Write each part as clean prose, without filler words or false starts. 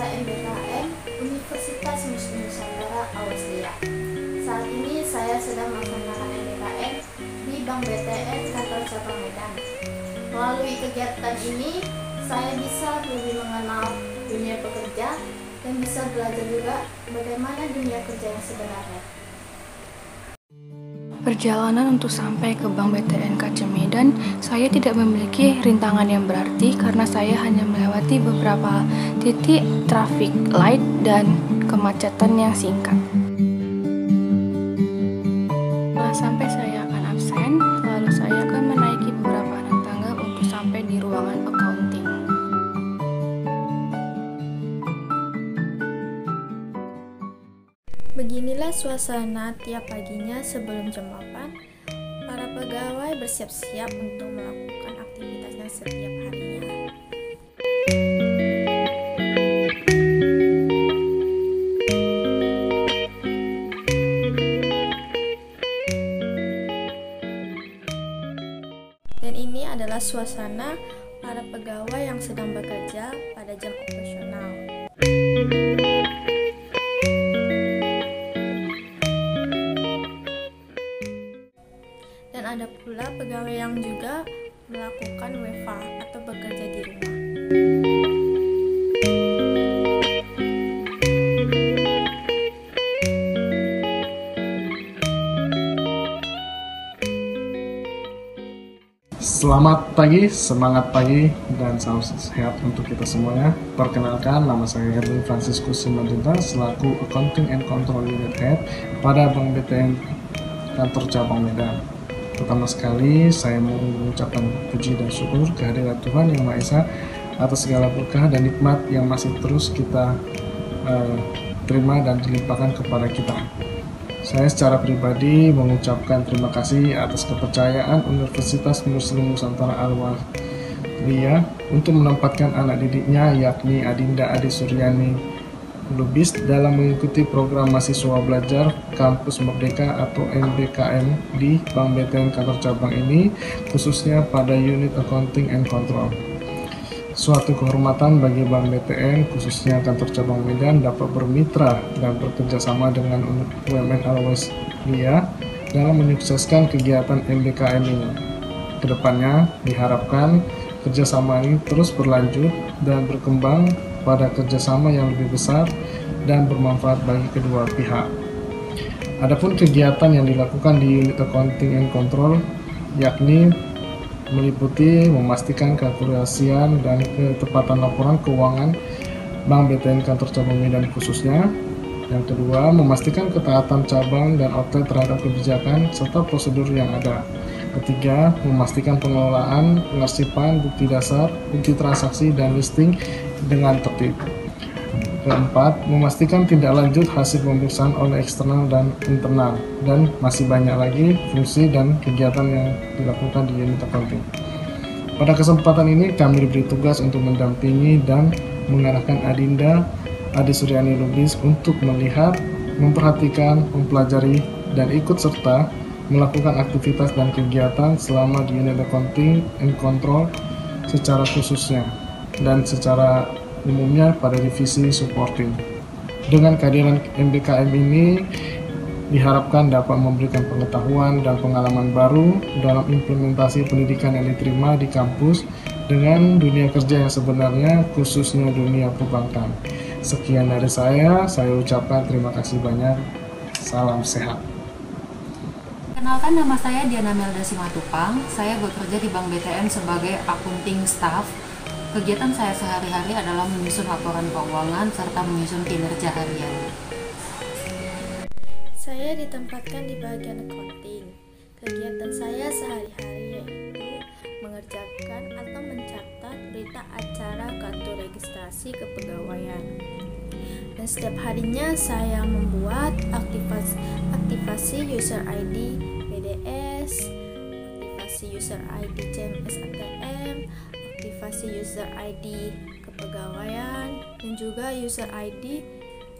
Anggota MBKM Universitas Muslim Nusantara Austria. Saat ini saya sedang melaksanakan MBKM di Bank BTN Kantor Cabang Medan. Melalui kegiatan ini, saya bisa lebih mengenal dunia pekerja dan bisa belajar juga bagaimana dunia kerja yang sebenarnya. Perjalanan untuk sampai ke Bank BTN KC Medan, saya tidak memiliki rintangan yang berarti karena saya hanya melewati beberapa titik traffic light dan kemacetan yang singkat. Setelah sampai saya akan absen, lalu saya akan menaiki beberapa tangga untuk sampai di ruangan accounting. Beginilah suasana tiap paginya sebelum jam 8. Para pegawai bersiap-siap untuk melakukan aktivitasnya setiap harinya. Dan ini adalah suasana para pegawai yang sedang bekerja pada jam operasional. Dan ada pula pegawai yang juga melakukan WFH atau bekerja di rumah. Selamat pagi, semangat pagi, dan salam sehat untuk kita semuanya. Perkenalkan, nama saya Herwin Franciscus Simanjuntak selaku Accounting and Control Unit Head pada Bank BTN Kantor Cabang Medan. Pertama sekali, saya mau mengucapkan puji dan syukur kehadirat Tuhan Yang Maha Esa atas segala berkah dan nikmat yang masih terus kita terima dan dilimpahkan kepada kita. Saya secara pribadi mengucapkan terima kasih atas kepercayaan Universitas Muslim Nusantara Austria untuk menempatkan anak didiknya yakni Adinda Adi Suryani Lubis dalam mengikuti program mahasiswa belajar Kampus Merdeka atau MBKM di Bank BTN Kantor Cabang ini, khususnya pada unit Accounting and Control. Suatu kehormatan bagi Bank BTN, khususnya Kantor Cabang Medan, dapat bermitra dan bekerja sama dengan UMN Austria dalam menyukseskan kegiatan MBKM ini. Kedepannya diharapkan kerjasama ini terus berlanjut dan berkembang pada kerjasama yang lebih besar dan bermanfaat bagi kedua pihak. Adapun kegiatan yang dilakukan di unit Accounting and Control yakni meliputi memastikan keakurasian dan ketepatan laporan keuangan Bank BTN Kantor Cabang Medan khususnya. Yang kedua, memastikan ketaatan cabang dan outlet terhadap kebijakan serta prosedur yang ada. Ketiga, memastikan pengelolaan, pengarsipan, bukti dasar, bukti transaksi, dan listing dengan tertib. Keempat, memastikan tindak lanjut hasil pemeriksaan oleh eksternal dan internal, dan masih banyak lagi fungsi dan kegiatan yang dilakukan di unit accounting. Pada kesempatan ini kami diberi tugas untuk mendampingi dan mengarahkan Adinda Adi Suryani Lubis untuk melihat, memperhatikan, mempelajari, dan ikut serta melakukan aktivitas dan kegiatan selama di unit accounting and control secara khususnya dan secara umumnya pada divisi supporting. Dengan kehadiran MBKM ini diharapkan dapat memberikan pengetahuan dan pengalaman baru dalam implementasi pendidikan yang diterima di kampus dengan dunia kerja yang sebenarnya, khususnya dunia perbankan. Sekian dari saya ucapkan terima kasih banyak. Salam sehat. Kenalkan, nama saya Diana Melda Simatupang. Saya bekerja di Bank BTN sebagai accounting staff. Kegiatan saya sehari-hari adalah menyusun laporan keuangan serta menyusun kinerja harian. Saya ditempatkan di bagian accounting. Kegiatan saya sehari-hari yaitu mengerjakan atau mencatat berita acara kartu registrasi kepegawaian. Dan setiap harinya saya membuat aktivasi user ID PDS, aktivasi user ID CMS ATM, aktivasi user ID kepegawaian, dan juga user ID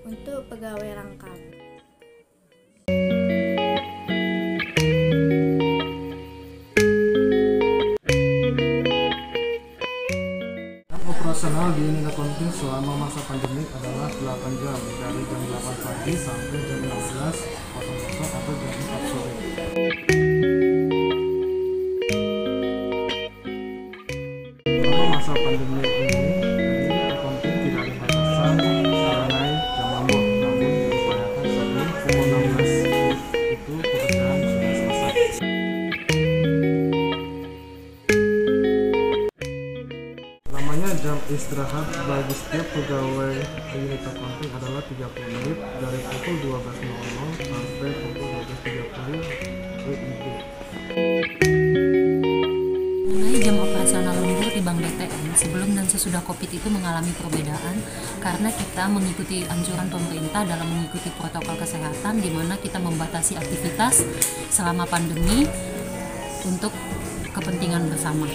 untuk pegawai rangkap. Operasional di unit accounting selama masa pandemi adalah 8 jam, dari jam 8 pagi sampai jam 16.00 atau jam 4 sore. Selama masa pandemi ini, accounting tidak ada batasan mengenai jam lembur, namun diupayakan sebelum pukul 16 itu pekerjaan sudah selesai. Namanya jam istirahat bagi setiap pegawai unit accounting adalah 30 menit dari pukul 12.00 sampai pukul 12.30 WIB. Mengenai jam operasional lembur di Bank BTN sebelum dan sesudah COVID itu mengalami perbedaan karena kita mengikuti anjuran pemerintah dalam mengikuti protokol kesehatan, di mana kita membatasi aktivitas selama pandemi untuk kepentingan bersama.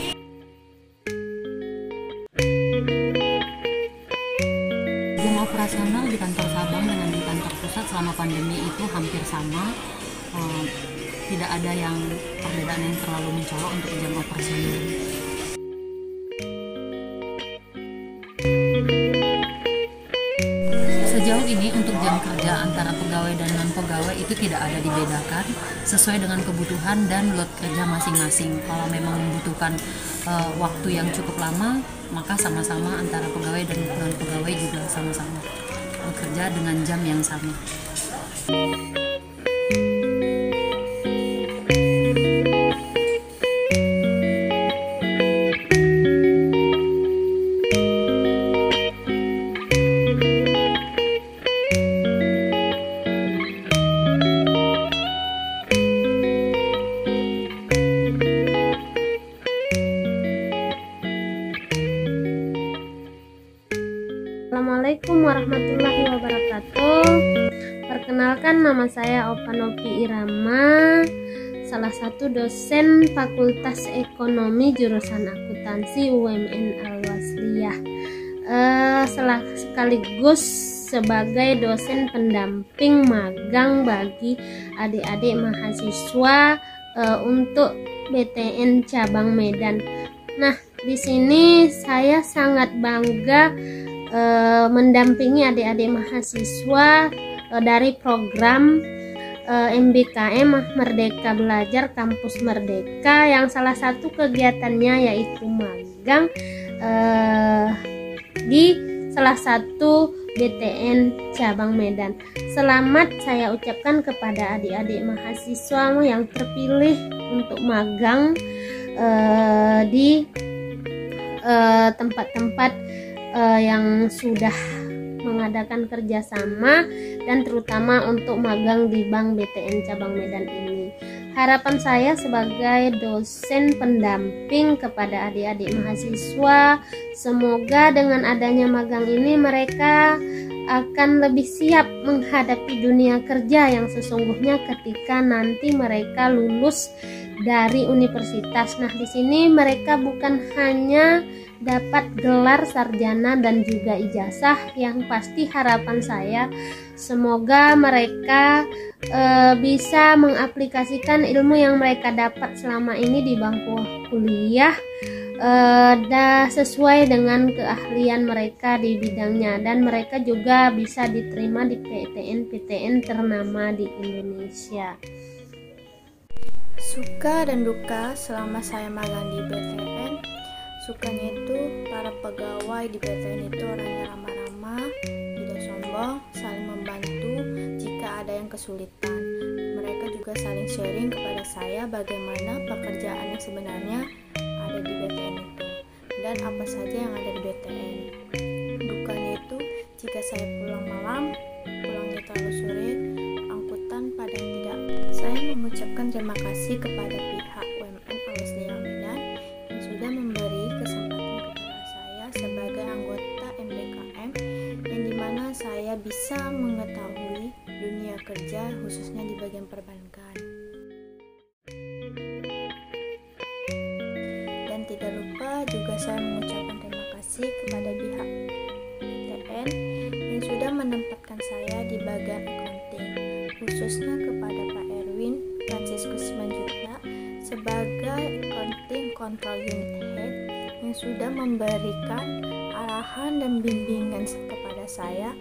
Jam operasional di kantor cabang dengan di kantor pusat selama pandemi itu hampir sama. Tidak ada yang perbedaan yang terlalu mencolok untuk jam operasional. Sejauh ini untuk jam kerja antara pegawai dan non-pegawai itu tidak ada dibedakan sesuai dengan kebutuhan dan load kerja masing-masing. Kalau memang membutuhkan waktu yang cukup lama, maka sama-sama antara pegawai dan non-pegawai juga sama-sama bekerja dengan jam yang sama. Assalamualaikum warahmatullahi wabarakatuh. Perkenalkan, nama saya Opanopi Irama, salah satu dosen Fakultas Ekonomi jurusan Akuntansi UMN Al-Wasliyah, sekaligus sebagai dosen pendamping magang bagi adik-adik mahasiswa untuk BTN Cabang Medan. Nah, di sini saya sangat bangga mendampingi adik-adik mahasiswa dari program MBKM Merdeka Belajar Kampus Merdeka, yang salah satu kegiatannya yaitu magang di salah satu BTN Cabang Medan. Selamat saya ucapkan kepada adik-adik mahasiswa yang terpilih untuk magang di tempat-tempat yang sudah mengadakan kerjasama, dan terutama untuk magang di Bank BTN Cabang Medan ini. Harapan saya sebagai dosen pendamping kepada adik-adik mahasiswa, semoga dengan adanya magang ini mereka akan lebih siap menghadapi dunia kerja yang sesungguhnya ketika nanti mereka lulus dari universitas. Nah, di sini mereka bukan hanya dapat gelar sarjana dan juga ijazah, yang pasti harapan saya semoga mereka bisa mengaplikasikan ilmu yang mereka dapat selama ini di bangku kuliah sesuai dengan keahlian mereka di bidangnya, dan mereka juga bisa diterima di PTN-PTN ternama di Indonesia. Suka dan duka selama saya magang di BTN. Sukanya itu para pegawai di BTN itu orangnya ramah-ramah, tidak sombong, saling membantu jika ada yang kesulitan. Mereka juga saling sharing kepada saya bagaimana pekerjaan yang sebenarnya ada di BTN itu dan apa saja yang ada di BTN. Dukanya itu jika saya pulang malam, pulangnya terlalu sore, angkutan pada tidak. Saya mengucapkan terima kasih kepada pihak UMN Al-Wasliyah Medan yang sudah memberi kesempatan kepada saya sebagai anggota MBKM, yang dimana saya bisa mengetahui dunia kerja khususnya di bagian perbankan. Dan tidak lupa juga saya mengucapkan terima kasih kepada pihak BTN yang sudah menempatkan saya di bagian accounting, khususnya kepada Pak Erwin Franciscus Manjuta sebagai accounting control unit head yang sudah memberikan arahan dan bimbingan kepada saya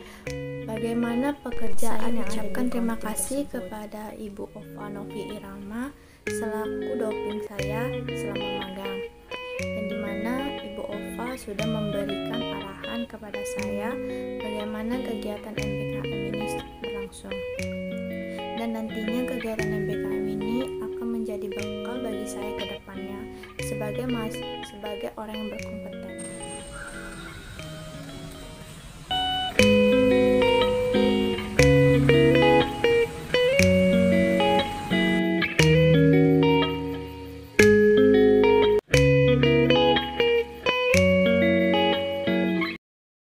bagaimana pekerjaan yang ucapkan terima kasih kepada Ibu Ova Novi Irama selaku doping saya selama magang, dan dimana Ibu Ova sudah memberikan arahan kepada saya bagaimana kegiatan MBKM ini berlangsung, dan nantinya kegiatan MBKM ini akan menjadi bekal bagi saya ke depannya sebagai orang yang berkompeten